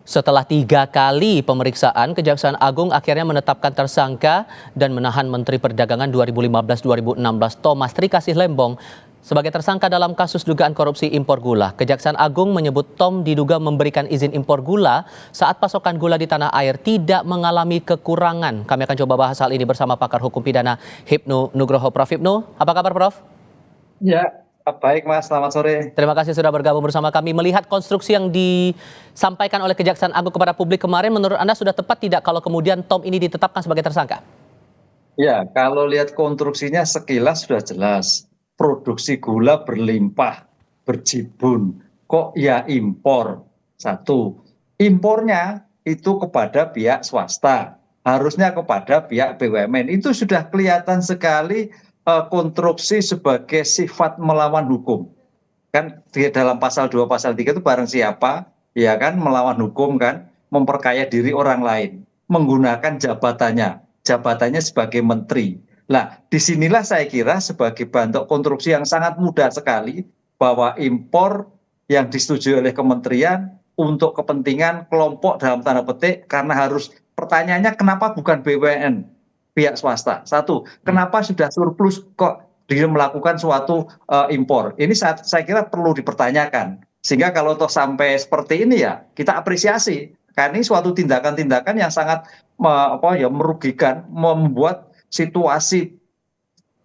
Setelah 3 kali pemeriksaan, Kejaksaan Agung akhirnya menetapkan tersangka dan menahan Menteri Perdagangan 2015-2016 Thomas Trikasih Lembong sebagai tersangka dalam kasus dugaan korupsi impor gula. Kejaksaan Agung menyebut Tom diduga memberikan izin impor gula saat pasokan gula di tanah air tidak mengalami kekurangan. Kami akan coba bahas hal ini bersama pakar hukum pidana Hipnu Nugroho. Prof. Hipnu, apa kabar Prof? Ya, baik Mas, selamat sore. Terima kasih sudah bergabung bersama kami. Melihat konstruksi yang disampaikan oleh Kejaksaan Agung kepada publik kemarin, menurut Anda sudah tepat tidak kalau kemudian Tom ini ditetapkan sebagai tersangka? Ya, kalau lihat konstruksinya sekilas sudah jelas. Produksi gula berlimpah, berjibun. Kok ya impor? Satu, impornya itu kepada pihak swasta. Harusnya kepada pihak BUMN. Itu sudah kelihatan sekali konstruksi sebagai sifat melawan hukum. Kan di dalam pasal 2 pasal 3 itu barang siapa ya kan melawan hukum kan, memperkaya diri orang lain menggunakan jabatannya sebagai menteri. Nah, disinilah saya kira sebagai bentuk konstruksi yang sangat mudah sekali bahwa impor yang disetujui oleh kementerian untuk kepentingan kelompok dalam tanda petik, karena harus pertanyaannya kenapa bukan BUMN pihak swasta. Satu, kenapa sudah surplus kok dia melakukan suatu impor. Ini saya kira perlu dipertanyakan. Sehingga kalau toh sampai seperti ini ya kita apresiasi. Karena ini suatu tindakan-tindakan yang sangat merugikan, membuat situasi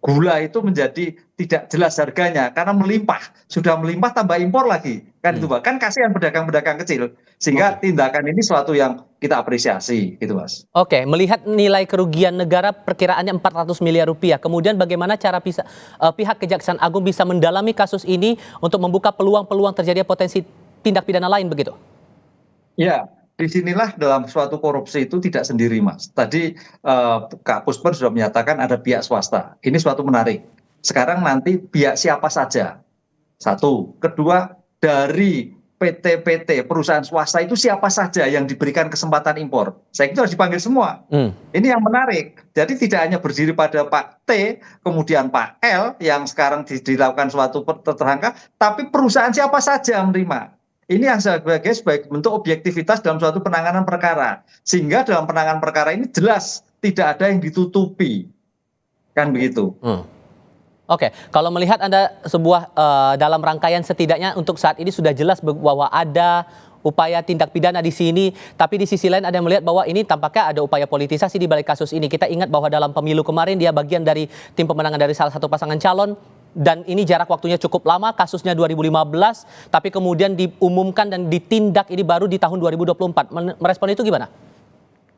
gula itu menjadi tidak jelas harganya karena melimpah, sudah melimpah tambah impor lagi kan itu Pak. Kan kasihan pedagang-pedagang kecil, sehingga tindakan ini suatu yang kita apresiasi gitu Mas. Oke, melihat nilai kerugian negara perkiraannya 400 miliar rupiah. Kemudian bagaimana cara pihak Kejaksaan Agung bisa mendalami kasus ini untuk membuka peluang-peluang terjadinya potensi tindak pidana lain begitu? Ya, disinilah dalam suatu korupsi itu tidak sendiri Mas. Tadi Kak Pusper sudah menyatakan ada pihak swasta. Ini suatu menarik. Sekarang nanti pihak siapa saja. Satu. Kedua, dari PT-PT perusahaan swasta itu siapa saja yang diberikan kesempatan impor. Saya kira harus dipanggil semua. Ini yang menarik. Jadi tidak hanya berdiri pada Pak T, kemudian Pak L yang sekarang dilakukan suatu tersangka, tapi perusahaan siapa saja yang menerima. Ini yang sebagai bentuk objektivitas dalam suatu penanganan perkara. Sehingga dalam penanganan perkara ini jelas tidak ada yang ditutupi. Kan begitu. Oke, kalau melihat Anda sebuah dalam rangkaian setidaknya untuk saat ini sudah jelas bahwa ada upaya tindak pidana di sini, tapi di sisi lain ada yang melihat bahwa ini tampaknya ada upaya politisasi di balik kasus ini. Kita ingat bahwa dalam pemilu kemarin dia bagian dari tim pemenangan dari salah satu pasangan calon, dan ini jarak waktunya cukup lama, kasusnya 2015, tapi kemudian diumumkan dan ditindak ini baru di tahun 2024. Merespon itu gimana?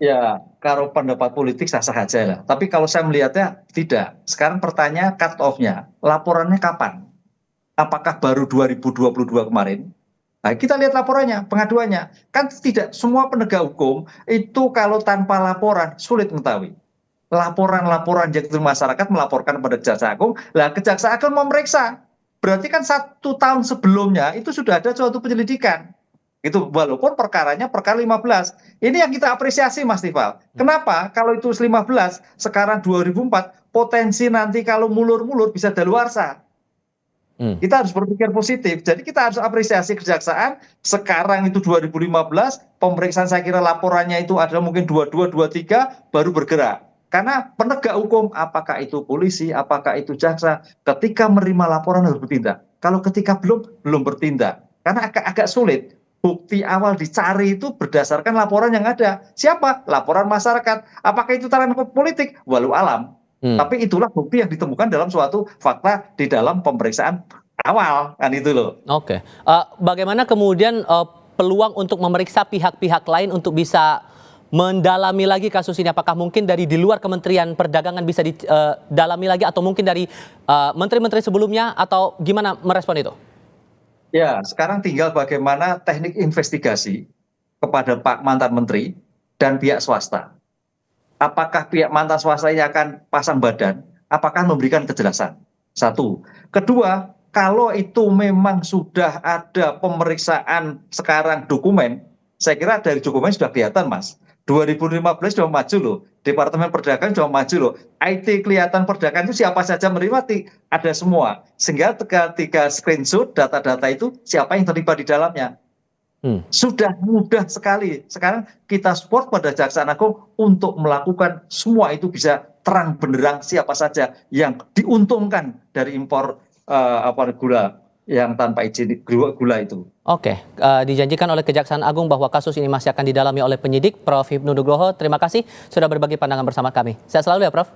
Ya, kalau pendapat politik sah-sah aja lah. Tapi kalau saya melihatnya tidak. Sekarang pertanyaan cut off-nya, laporannya kapan? Apakah baru 2022 kemarin? Nah, kita lihat laporannya, pengaduannya. Kan tidak semua penegak hukum itu kalau tanpa laporan sulit mengetahui. Laporan-laporan yang masyarakat melaporkan kepada Kejaksaan Agung, lah Kejaksaan Agung memeriksa. Berarti kan 1 tahun sebelumnya itu sudah ada suatu penyelidikan. Itu walaupun perkaranya perkara 15. Ini yang kita apresiasi Mas Tifal. Kenapa? Kalau itu 15, sekarang 2004, potensi nanti kalau mulur-mulur bisa daluarsa. Kita harus berpikir positif. Jadi kita harus apresiasi kejaksaan. Sekarang itu 2015, pemeriksaan saya kira laporannya itu adalah mungkin 22, 23 baru bergerak. Karena penegak hukum, apakah itu polisi, apakah itu jaksa, ketika menerima laporan harus bertindak. Kalau ketika belum bertindak. Karena agak sulit. Bukti awal dicari itu berdasarkan laporan yang ada. Siapa? Laporan masyarakat. Apakah itu taran politik? Walau alam. Tapi itulah bukti yang ditemukan dalam suatu fakta di dalam pemeriksaan awal. Kan itu loh. Oke. Bagaimana kemudian peluang untuk memeriksa pihak-pihak lain untuk bisa mendalami lagi kasus ini? Apakah mungkin dari di luar Kementerian Perdagangan bisa didalami lagi, atau mungkin dari menteri-menteri sebelumnya, atau gimana merespon itu? Ya, sekarang tinggal bagaimana teknik investigasi kepada Pak mantan menteri dan pihak swasta. Apakah pihak mantan swasta ini akan pasang badan? Apakah memberikan kejelasan? Satu. Kedua, kalau itu memang sudah ada pemeriksaan sekarang dokumen, saya kira dari dokumen sudah kelihatan Mas. 2015 sudah maju loh, Departemen Perdagangan sudah maju loh, IT kelihatan perdagangan itu siapa saja menerima, ada semua. Sehingga ketika screenshot data-data itu siapa yang terlibat di dalamnya. Sudah mudah sekali. Sekarang kita support pada Kejaksaan Agung untuk melakukan semua itu bisa terang benderang siapa saja yang diuntungkan dari impor gula yang tanpa izin gula itu. Oke, dijanjikan oleh Kejaksaan Agung bahwa kasus ini masih akan didalami oleh penyidik. Prof. Hipnu Nugroho, terima kasih sudah berbagi pandangan bersama kami. Sehat selalu ya, Prof.